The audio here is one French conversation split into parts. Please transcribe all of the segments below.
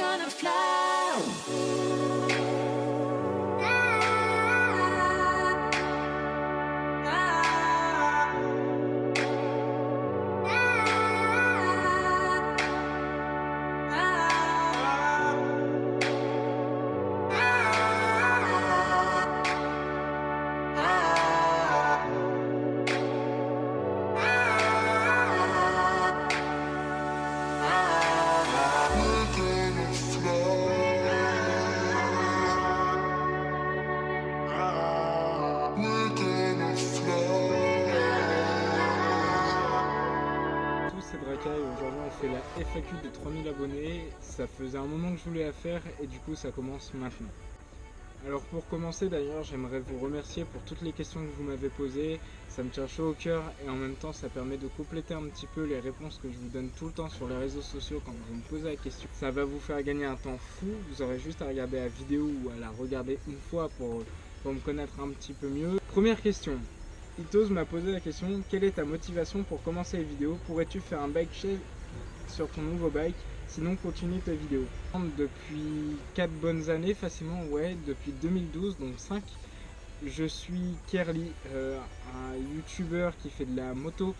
gonna fly. C'est Drakai, aujourd'hui on fait la FAQ de 3000 abonnés, ça faisait un moment que je voulais la faire et du coup ça commence maintenant. Alors pour commencer d'ailleurs j'aimerais vous remercier pour toutes les questions que vous m'avez posées, ça me tient chaud au cœur et en même temps ça permet de compléter un petit peu les réponses que je vous donne tout le temps sur les réseaux sociaux quand vous me posez la question. Ça va vous faire gagner un temps fou, vous aurez juste à regarder la vidéo ou à la regarder une fois pour me connaître un petit peu mieux. Première question. Itos m'a posé la question, quelle est ta motivation pour commencer les vidéos? Pourrais-tu faire un bike check sur ton nouveau bike? Sinon continue tes vidéos. Depuis 4 bonnes années facilement, ouais, depuis 2012, donc 5, je suis Kerly, un youtubeur qui fait de la moto,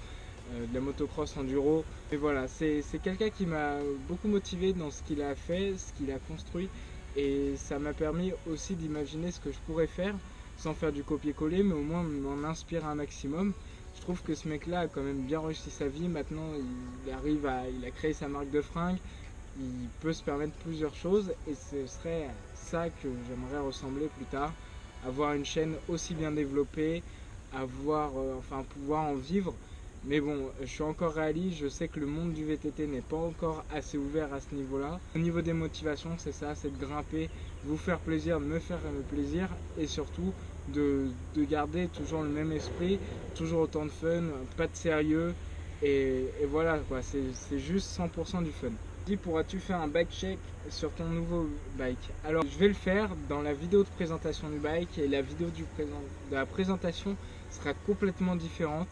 de la motocross enduro. Et voilà, c'est quelqu'un qui m'a beaucoup motivé dans ce qu'il a fait, ce qu'il a construit. Et ça m'a permis aussi d'imaginer ce que je pourrais faire sans faire du copier-coller, mais au moins m'en inspirer un maximum. Je trouve que ce mec-là a quand même bien réussi sa vie. Maintenant, il a créé sa marque de fringues. Il peut se permettre plusieurs choses et ce serait ça que j'aimerais ressembler plus tard. Avoir une chaîne aussi bien développée, pouvoir en vivre. Mais bon, je suis encore réaliste, je sais que le monde du VTT n'est pas encore assez ouvert à ce niveau-là. Au niveau des motivations, c'est ça, c'est de grimper, vous faire plaisir, me faire plaisir et surtout de garder toujours le même esprit, toujours autant de fun, pas de sérieux et voilà quoi, c'est juste 100% du fun. Pourras-tu faire un bike check sur ton nouveau bike? Alors je vais le faire dans la vidéo de présentation du bike et la vidéo de la présentation sera complètement différente.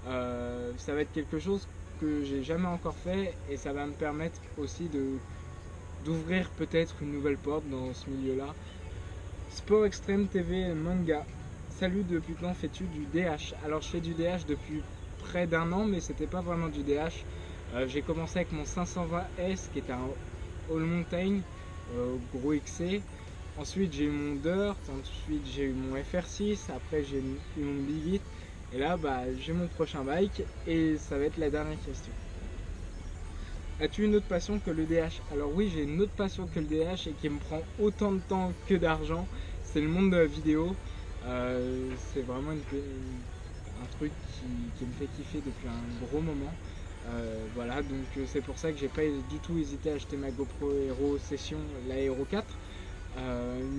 Ça va être quelque chose que j'ai jamais encore fait et ça va me permettre aussi d'ouvrir peut-être une nouvelle porte dans ce milieu-là. Sport Extrême TV Manga. Salut, depuis quand fais-tu du DH? Alors je fais du DH depuis près d'un an, mais c'était pas vraiment du DH. J'ai commencé avec mon 520S qui était un All Mountain gros XC. Ensuite j'ai eu mon Dirt, ensuite j'ai eu mon FR6, après j'ai eu mon Big Hit. Et là j'ai mon prochain bike et ça va être la dernière question. As-tu une autre passion que le DH? Alors oui, j'ai une autre passion que le DH et qui me prend autant de temps que d'argent. C'est le monde de la vidéo. C'est vraiment un truc qui me fait kiffer depuis un gros moment. Voilà, donc c'est pour ça que j'ai pas du tout hésité à acheter ma GoPro Hero Session, la Hero 4.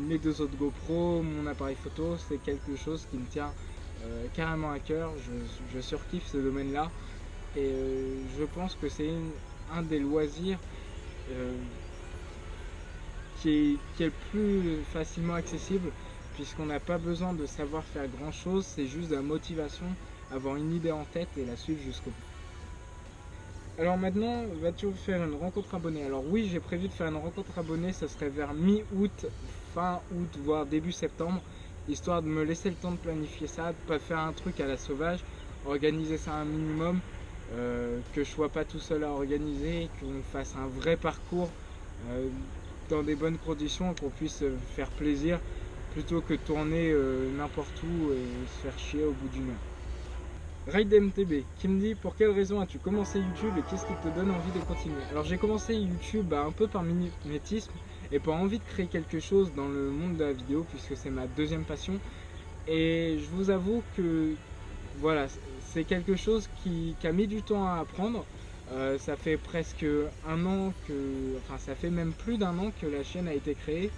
Mes deux autres GoPro, mon appareil photo, c'est quelque chose qui me tient carrément à cœur. Je surkiffe ce domaine-là et je pense que c'est un des loisirs qui est le plus facilement accessible puisqu'on n'a pas besoin de savoir faire grand chose, c'est juste de la motivation, avoir une idée en tête et la suivre jusqu'au bout. Alors maintenant, vas-tu faire une rencontre abonnée? Alors oui, j'ai prévu de faire une rencontre abonnée, ça serait vers mi-août, fin août, voire début septembre, histoire de me laisser le temps de planifier ça, de pas faire un truc à la sauvage, organiser ça un minimum, que je sois pas tout seul à organiser, qu'on fasse un vrai parcours dans des bonnes conditions, qu'on puisse faire plaisir, plutôt que tourner n'importe où et se faire chier au bout d'une heure. Ride MTB qui me dit pour quelle raison as-tu commencé YouTube et qu'est-ce qui te donne envie de continuer? Alors j'ai commencé YouTube un peu par mimétisme et par envie de créer quelque chose dans le monde de la vidéo puisque c'est ma deuxième passion et je vous avoue que voilà, c'est quelque chose qui a mis du temps à apprendre. Ça fait presque un an ça fait même plus d'un an que la chaîne a été créée.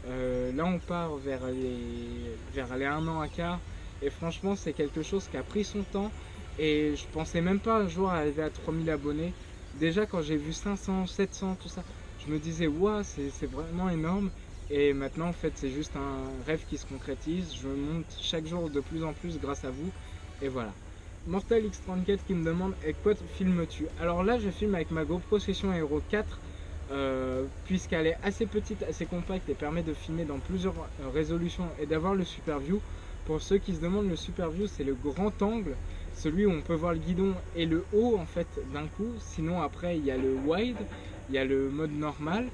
Là on part vers les 1 an à quart. Et franchement, c'est quelque chose qui a pris son temps et je pensais même pas un jour arriver à 3000 abonnés. Déjà, quand j'ai vu 500, 700, tout ça, je me disais, waouh, c'est vraiment énorme. Et maintenant, en fait, c'est juste un rêve qui se concrétise. Je monte chaque jour de plus en plus grâce à vous. Et voilà. Mortal X34 qui me demande, et quoi filmes-tu? Alors là, je filme avec ma GoPro Session Hero 4. puisqu'elle est assez petite, assez compacte et permet de filmer dans plusieurs résolutions et d'avoir le Super View. Pour ceux qui se demandent, le Super View c'est le grand angle, celui où on peut voir le guidon et le haut en fait d'un coup. Sinon après il y a le wide, il y a le mode normal,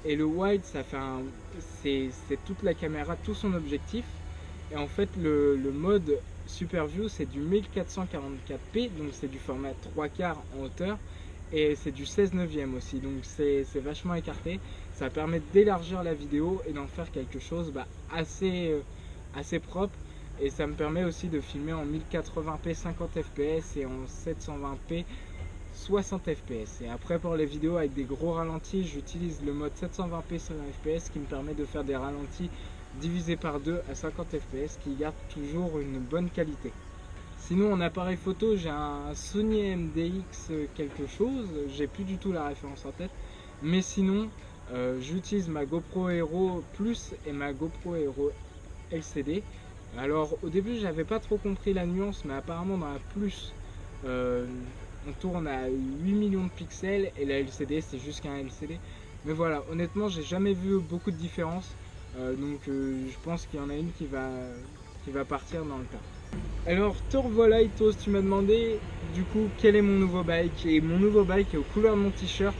et le wide ça fait c'est toute la caméra, tout son objectif. Et en fait le mode Super View c'est du 1444p, donc c'est du format 3/4 en hauteur, et c'est du 16/9 aussi, donc c'est vachement écarté. Ça permet d'élargir la vidéo et d'en faire quelque chose assez propre, et ça me permet aussi de filmer en 1080p 50 fps et en 720p 60 fps. Et après pour les vidéos avec des gros ralentis, j'utilise le mode 720p 100 fps qui me permet de faire des ralentis divisé par 2 à 50 fps qui garde toujours une bonne qualité. Sinon en appareil photo j'ai un Sony MDX quelque chose, j'ai plus du tout la référence en tête, mais sinon j'utilise ma GoPro Hero Plus et ma GoPro Hero LCD. Alors au début j'avais pas trop compris la nuance, mais apparemment dans la Plus on tourne à 8 millions de pixels et la LCD c'est juste qu'un LCD. Mais voilà, honnêtement j'ai jamais vu beaucoup de différence, donc je pense qu'il y en a une qui va partir dans le tas. Alors te revoilà Itos, tu m'as demandé du coup quel est mon nouveau bike, et mon nouveau bike est aux couleurs de mon t-shirt.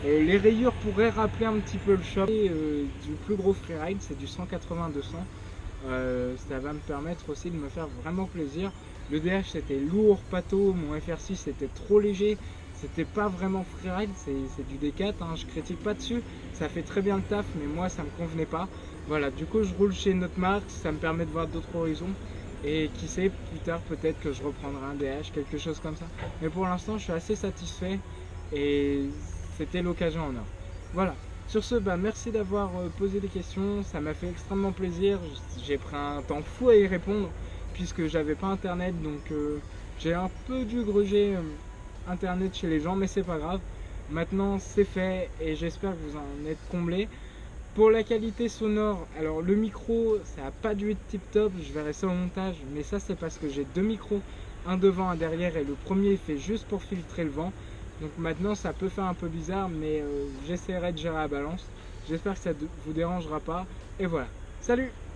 Les rayures pourraient rappeler un petit peu le shop du plus gros freeride, c'est du 180-200. Ça va me permettre aussi de me faire vraiment plaisir. Le DH c'était lourd, pâteau, mon FR6 c'était trop léger, c'était pas vraiment freeride, c'est du D4, hein, je critique pas dessus, ça fait très bien le taf, mais moi ça me convenait pas. Voilà, du coup je roule chez notre marque, ça me permet de voir d'autres horizons, et qui sait, plus tard peut-être que je reprendrai un DH, quelque chose comme ça. Mais pour l'instant je suis assez satisfait, et c'était l'occasion en or. Voilà. Sur ce, merci d'avoir posé des questions, ça m'a fait extrêmement plaisir. J'ai pris un temps fou à y répondre puisque j'avais pas internet, donc j'ai un peu dû gruger internet chez les gens, mais c'est pas grave. Maintenant c'est fait et j'espère que vous en êtes comblés. Pour la qualité sonore, alors le micro ça n'a pas dû être tip top, je verrai ça au montage, mais ça c'est parce que j'ai deux micros, un devant, un derrière, et le premier est fait juste pour filtrer le vent. Donc maintenant ça peut faire un peu bizarre, mais j'essaierai de gérer la balance. J'espère que ça ne vous dérangera pas. Et voilà, salut!